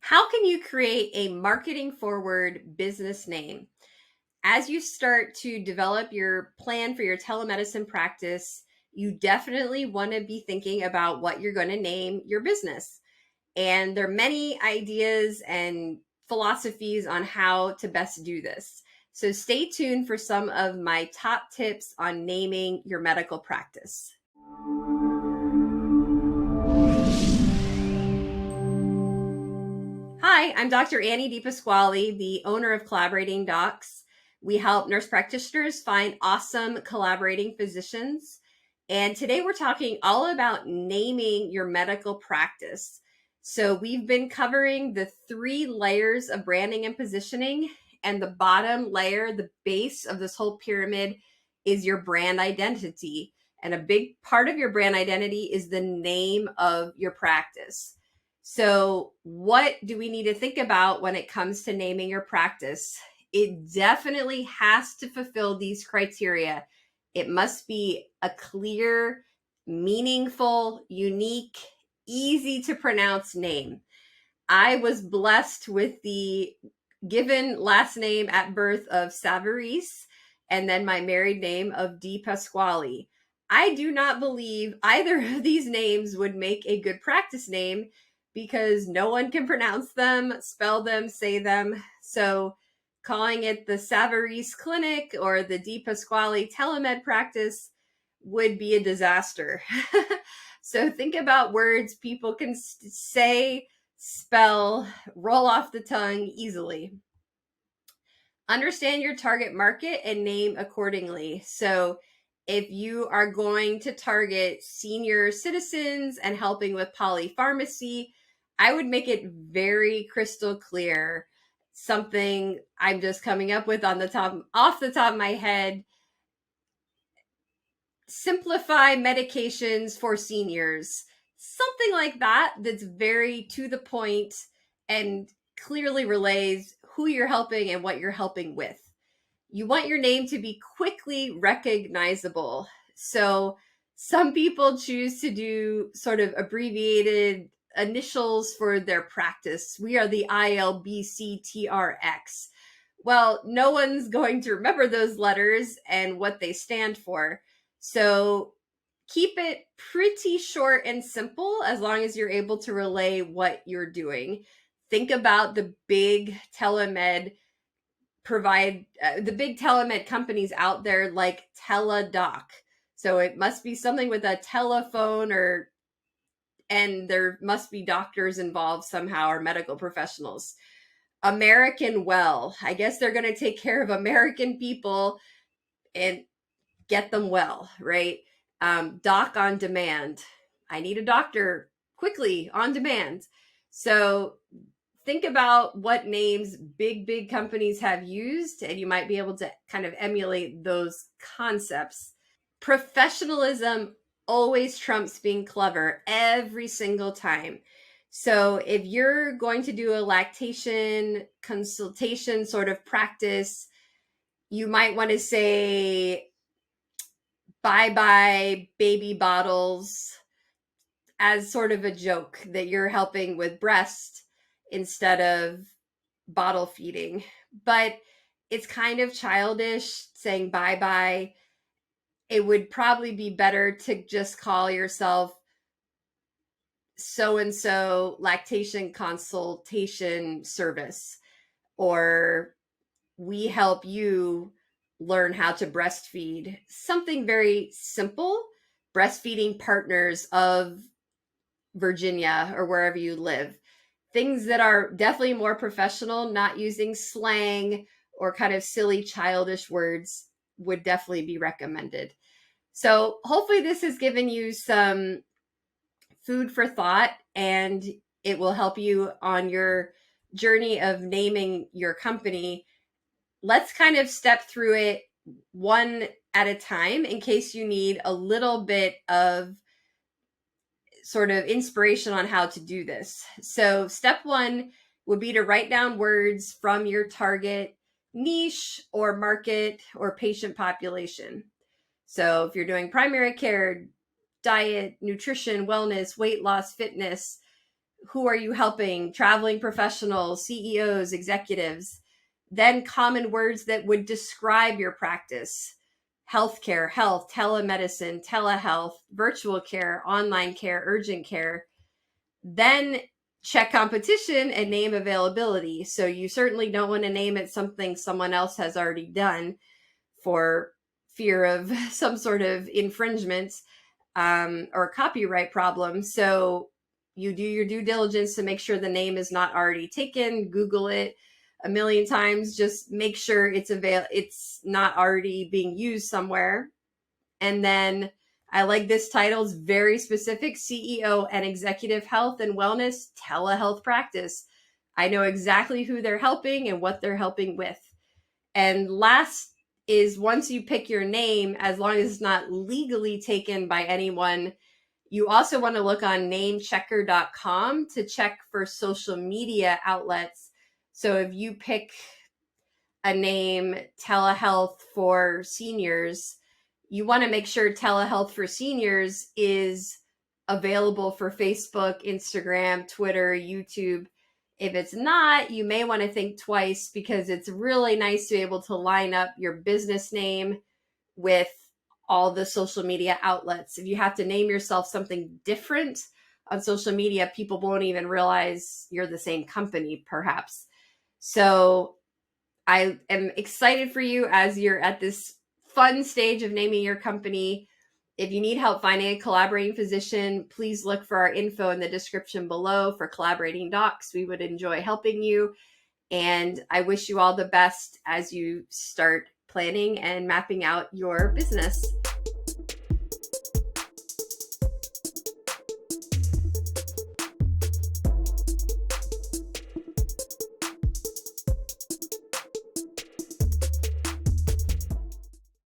How can you create a marketing forward business name? As you start to develop your plan for your telemedicine practice, you definitely want to be thinking about what you're going to name your business. And there are many ideas and philosophies on how to best do this. So stay tuned for some of my top tips on naming your medical practice. Hi, I'm Dr. Annie DePasquale, the owner of Collaborating Docs. We help nurse practitioners find awesome collaborating physicians. And today we're talking all about naming your medical practice. So we've been covering the 3 layers of branding and positioning, and the bottom layer, the base of this whole pyramid, is your brand identity. And a big part of your brand identity is the name of your practice. So, what do we need to think about when it comes to naming your practice? It definitely has to fulfill these criteria. It must be a clear, meaningful, unique, easy to pronounce name. I was blessed with the given last name at birth of Savarese and then my married name of DePasquale. I do not believe either of these names would make a good practice name because no one can pronounce them, spell them, say them. So calling it the Savarese Clinic or the DePasquale Telemed practice would be a disaster. So think about words people can say, spell, roll off the tongue easily. Understand your target market and name accordingly. So if you are going to target senior citizens and helping with polypharmacy, I would make it very crystal clear. Something I'm just coming up with off the top of my head. Simplify medications for seniors. Something like that that's very to the point and clearly relays who you're helping and what you're helping with. You want your name to be quickly recognizable. So some people choose to do sort of abbreviated initials for their practice. We are the ILBCTRX. Well, no one's going to remember those letters and what they stand for. So keep it pretty short and simple as long as you're able to relay what you're doing. Think about the big telemed companies out there like Teladoc. So it must be something with a telephone and there must be doctors involved somehow or medical professionals. American Well, I guess they're going to take care of American people and get them well, right? Doc on demand. I need a doctor quickly on demand. So think about what names big companies have used, and you might be able to kind of emulate those concepts. Professionalism always trumps being clever every single time. So if you're going to do a lactation consultation sort of practice, you might want to say bye-bye baby bottles as sort of a joke that you're helping with breast instead of bottle feeding. But it's kind of childish saying bye-bye. It would probably be better to just call yourself so-and-so lactation consultation service, or we help you learn how to breastfeed. Something very simple. Breastfeeding Partners of Virginia or wherever you live. Things that are definitely more professional, not using slang or kind of silly childish words would definitely be recommended. So hopefully this has given you some food for thought and it will help you on your journey of naming your company. Let's kind of step through it one at a time in case you need a little bit of sort of inspiration on how to do this. So step 1 would be to write down words from your target niche or market or patient population. So if you're doing primary care, diet, nutrition, wellness, weight loss, fitness, who are you helping? Traveling professionals, CEOs, executives. Then common words that would describe your practice: healthcare, health, telemedicine, telehealth, virtual care, online care, urgent care. Then check competition and name availability. So you certainly don't want to name it something someone else has already done for fear of some sort of infringement or copyright problem. So you do your due diligence to make sure the name is not already taken. Google it a million times. Just make sure it's not already being used somewhere. And then I like this title. It's very specific: CEO and Executive Health and Wellness Telehealth Practice. I know exactly who they're helping and what they're helping with. And last is, once you pick your name, as long as it's not legally taken by anyone, you also want to look on namechecker.com to check for social media outlets. So if you pick a name, telehealth for seniors, you want to make sure telehealth for seniors is available for Facebook, Instagram, Twitter, YouTube. If it's not, you may want to think twice, because it's really nice to be able to line up your business name with all the social media outlets. If you have to name yourself something different on social media, people won't even realize you're the same company, perhaps. So I am excited for you as you're at this fun stage of naming your company. If you need help finding a collaborating physician, please look for our info in the description below for collaborating docs. We would enjoy helping you. And I wish you all the best as you start planning and mapping out your business.